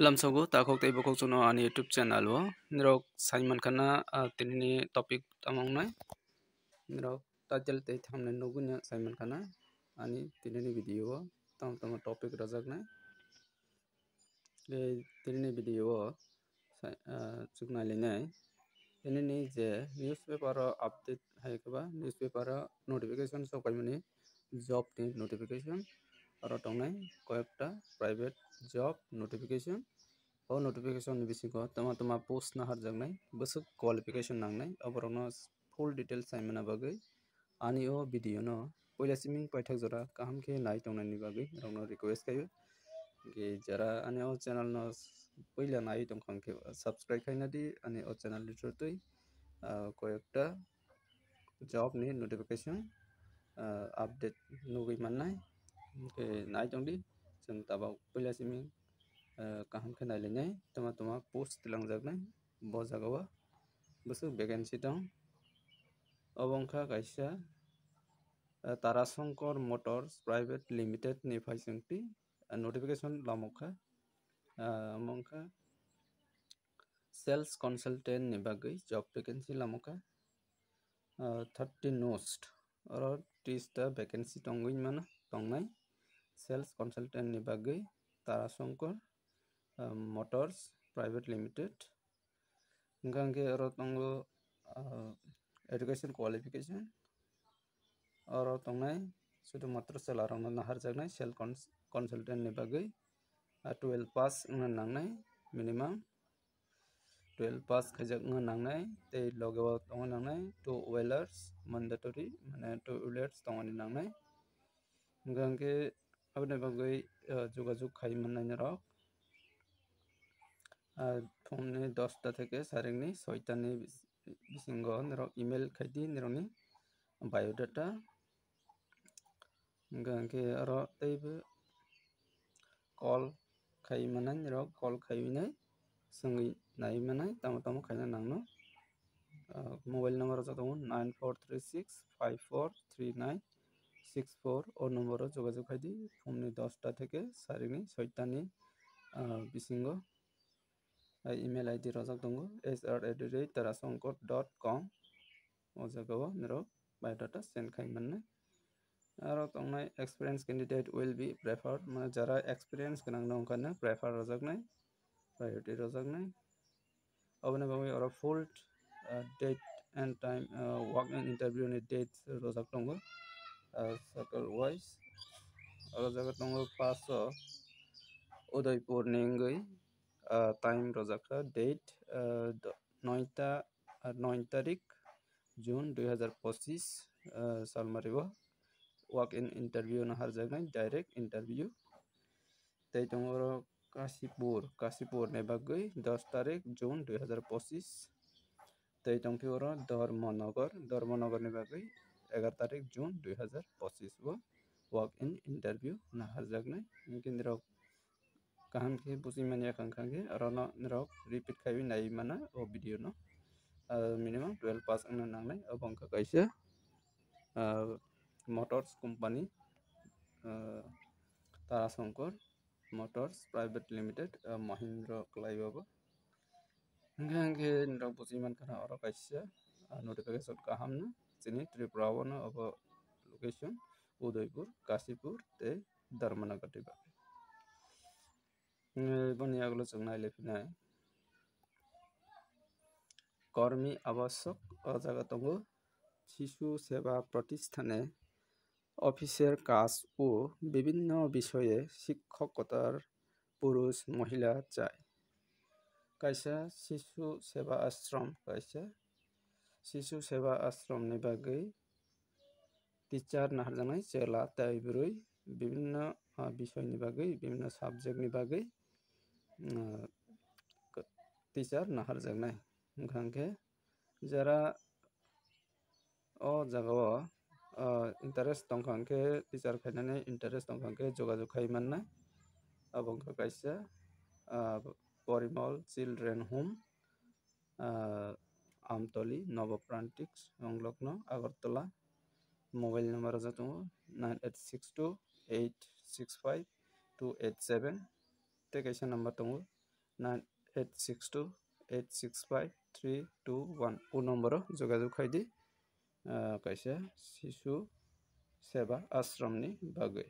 Lamsogo takok tei bokok chuno ani YouTube channel o nirok Simon kana tinini topic tamong nai nirok title tei thumbnail nugunya Simon kana ani tinini video o tam topic rajak nai tinini video o chuknai lenai tinini je newspaper update hai kaba newspaper notification sokaimani job ni notification aro tongnai koyekta private job notification o notification ni bisingo tama post na harjaknai bosuk qualification nangnai aborokno full details saimana bagui ani o video no poila siming paithak jora kaham khe nai tongnani bagui rokno request khaio ki jara ani o channel no poila nai tongkhang khe subscribe khaina di ani o channel ni through tui koyekta job ni notification update nugui mannai nai tongdi jeng tabok poila siming kaham khe nailainai tama post tilanjaknai bo jagao bosuk vacancy tong obo wngkha kaisa Tarasankar Motors Private Limited ni paisingti notification lamukha amo wngkha sales consultant ni bagui job vacancy lamukha 30 nost oro 30 ta vacancy tongui mano tongnai sales consultant ni bagui Tarasankar Motors Private Limited hingkangke oro tongo education qualification oro tongnai sudu matra selarokno naharjaknai sales consultant ni bagui 12 pass wngna nangnai minimum 12 pass khaijak wngna nangnai tei loge o tongna nangnai 2 wheelers mandatory mane 2 wheelers tongmani nangnai hingkangke aboni bagui jogajuk khai mannai rok phumni 10 ta theke saringni 6 ta ni bisingo nirok email khaidi nirokni biodata hingkangke oro teibo call khai manai nirok call khaiwinai songui nai manai tamo khaina nangno mobile number rok tongo 9436543964 o number o jogajuk khaidi phumni 10 ta theke saringni 6 ta ni bisingo email id rojak tongo hr@tarasankar.com o jagao nirok biodata send khai mannai aro tongnai experienced candidate will be preferred mane jara experience ganang no wngkha prefer rojaknai priority rojaknai oboni bagui oro full date and time walk in interview ni date rojak tongo circle wise oro jaga tongo 5 Udaipur ni wngui time rojakha date 9 tarik June 2025 salmario walk in interview no harjaknai direct interview tei tongo oro Kasipur ni bagui 10 tarik June 2025 tei tongphi oro Dharmanagar ni bagui 11 tarik June 2025 o walk in interview no harjaknai hingke nirok kaham khe buchimani khankhe orono nirok repeat khaiwi nai mana o video no minimum 12 pass wngna nangnai obo wngkha kaisa motors company Tarasankar Motors Private Limited Mahindra Kalaiba hingkhe nirok buchimankha oro kaisa notification kaham no chini Tripura o no obo location Udaipur Kasipur tei Dharmanagar ni bagui boni yagulo chung nailaiphina কর্মী আবাসক ও জায়গা tongo শিশু সেবা প্রতিষ্ঠানে অফিসের কাজ ও বিভিন্ন বিষয়ে শিক্ষকতার পুরুষ মহিলা চায় kaisa শিশু সেবা আশ্রম ni bagui teacher naharjaknai chela tei burui bibinno বিষয় ni bagui bibinno subject ni bagui teacher naharjaknai hingkangkhe jara o jagao interest tongkhangkhe teacher khainani interest tongkhangkhe jogajuk khai mannai abo wngkha kaisa Porimal Children Home Amtoli Novoprantic Songlogno Agartala mobile number rojak tongo 9862865287 tei kaisa number tongo 9862865321 ও নম্বরও যোগাযোগ খাইদি কাইসা শিশু सेवा आश्रमनि बागै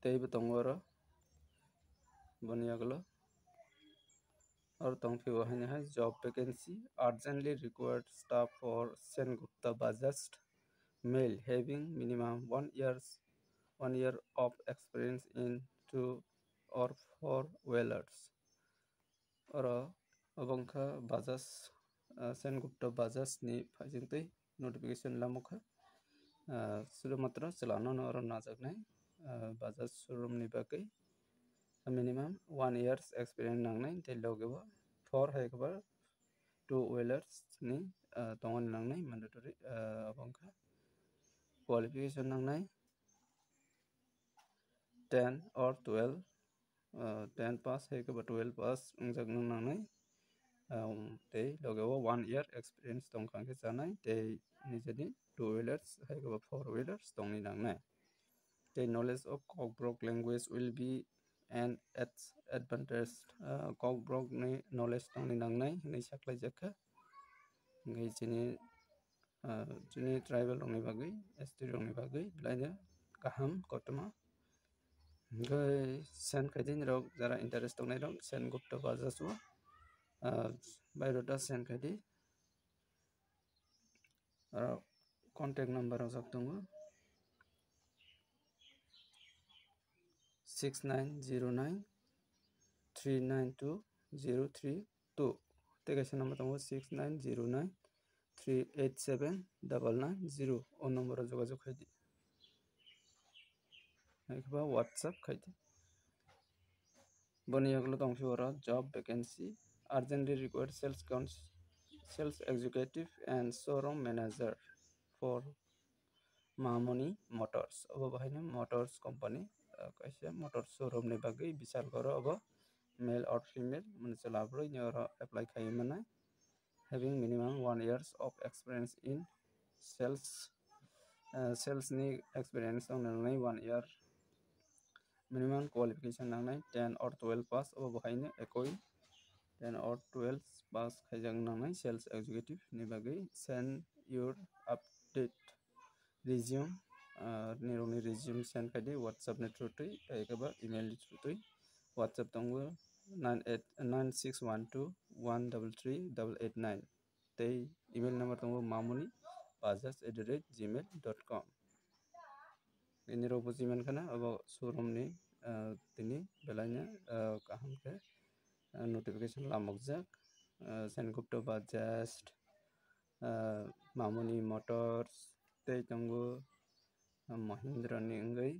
तैबो दंगर बनियागलो और तंफिबो हाय job vacancy urgently required staff for Sengupta Bajaj male having minimum 1 year of experience in 2 or 4 wheelers और अबंखा Bajaj Sengupta Bajaj नि फाइजिंतै नोटिफिकेशन लामुखा सुरुमात्र चलानो और नाजागनाय Bajaj showroom नि बागै minimum 1 years experience नांनाय दैलोगेबो 4 हायगबा 2 wheelers नि तंगन नांनाय mandatory अबंखा qualification नांनाय 10 or 12 10 pass हायगबा 12 pass अंजागनो नांनाय they logo 1 year experience tongkangke janai they nijeni 2 wheelers haigaba 4 wheelers tongni nangnai the knowledge of Cockbroke language will be an advantage Cockbroke ni knowledge tongni nangnai ni saklai jaka ngai jini tribal rongni bagai ST rongni bagai blaina kaham kotoma ngai sen kaidin rok jara interest tongnai rok Sengupta Bajaj o biodata send खायदि contact number जब दङ 6909392032 तेगासे number दङ 6909387990 ओ number जोगाजोग खायदि नायखबा WhatsApp खायदि बनियागलो दंफिवरा job vacancy urgently required sales executive and showroom manager for Mamoni Motors. अब बाहायनो Motors company कैसे Motors showroom नि बागै बिचार करो अब male or female मोनसे लाब्रै near apply खायमोना having minimum 1 years of experience in sales नि experience नांनाय 1 year minimum qualification नांनाय 10 or 12 pass अब बाहायनो एकoi 10 or 12 pass खायजां नांनाय sales executive नि बागै send your update resume निरंनि resume send खायदि WhatsApp नि थ्रुयै एबा email नि थ्रुयै WhatsApp दंबो 9612133889 ते email number दंबो mamuni@bajaj@gmail.com ini robo jiman kana abo showroom ni tini belanya kaham ke notification lamukjak Sengupta Bajaj Mamuni Motors tei tongo Mahindra ni ngai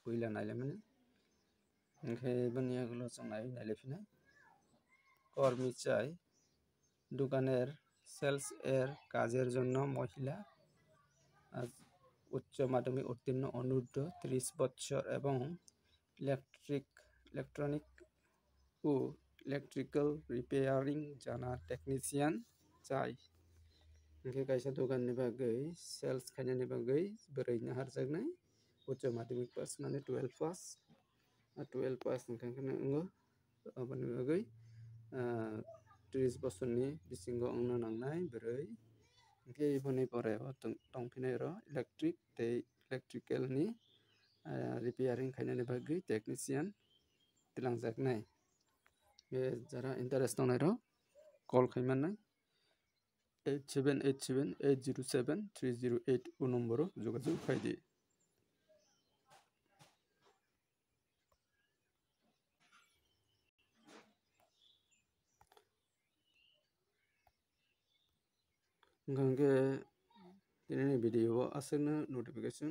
puila nailemani ओंखाय बनियागलो संनाय नायलेफिनाय কর্মী চাই দোকানের সেলস এর কাজের জন্য মহিলা উচ্চ মাধ্যমিক উত্তীর্ণ অনূর্ধ্ব 30 বছর এবং ইলেকট্রনিক ও इलेक्ट्रिकल रिपेयरिंग जाना टेक्निशियन चाय ओंखाय कायसा दखाननि बागै सेल्स खायनायनि बागै बोरैनो हारजागनाय उच्च माध्यमिक पास माने 12 पास ओंखायनो ओंगो अबनि बागै 30 बोसोरनि बिसिंगो अंनो नांनाय बोरै ओंखाय बनि परायाव दंफिनाय र इलेक्ट्रिकल नि रिपेयरिंग खायनायनि बागै टेक्निशियन तिलांजागनाय जरा इंटरेस्ट दंनाय र कॉल खायमानाय 8787807308 उ नम्बर जोगाजोग खायदि गंगे दिनैनि भिडिअ आसैनो नोटिफिकेशन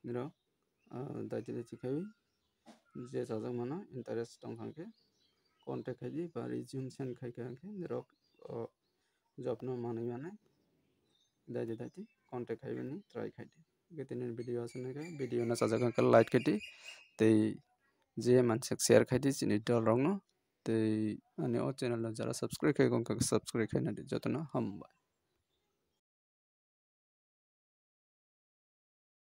निरा दायथि खाय जे जाजा माना इंटरेस्ट दंखांके कॉन्टैक्ट खायदि बा रिज्यूम सेंड खायखांके निरा जॉब न माने दायथि कॉन्टैक्ट खायबनि ट्राई खायदि दिनैनि भिडिअ आसैनो भिडिअ ना जाजागंके लाइक खायदि तै जे मानसे शेयर खायदि जिनि दल रंनो तै अनि ओ चैनल जरा सब्सक्राइब खायगंके सब्सक्राइब खायनादि जतना हम